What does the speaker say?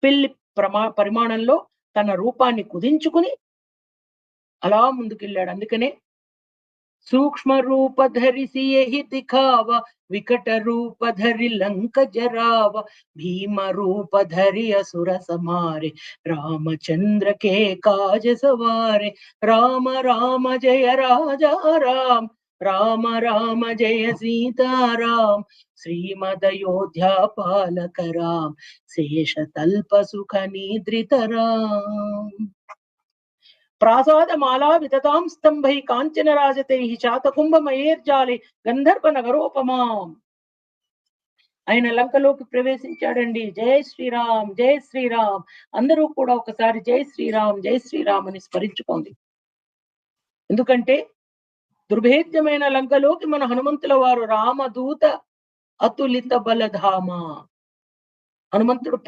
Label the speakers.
Speaker 1: పిల్లి పరిమాణంలో తన రూపాన్ని కుదించుకుని అలా ముందుకెళ్ళాడు. అందుకనే సూక్ష్మ రూప ధరిసి ఎహి దిఖావ, వికట రూప ధరి లంక జరావ, భీమ రూప ధరి అసుర సమారే, రామచంద్ర కే కాజ సవారే, రామ రామ జయ రాజా రామ్, రామ రామ జయ సీతారాం, శ్రీమదయోధ్యా పాలక రామ్, శేష తల్ప సుఖ నిద్రిత రామ్. ప్రాసాదమాలా వితతాం స్తంభై కాంచన రాజతై శాతకుంభమయేర్జాలి గంధర్వ నగరోపమాం. ఆయన లంకలోకి ప్రవేశించాడండి. జై శ్రీరామ్, జై శ్రీరామ్. అందరూ కూడా ఒకసారి జై శ్రీరామ్, జై శ్రీరామ్ అని స్మరించుకోండి. ఎందుకంటే దుర్భేద్యమైన లంకలోకి మన హనుమంతుల వారు రామదూత అతులిత బలధామ. హనుమంతుడు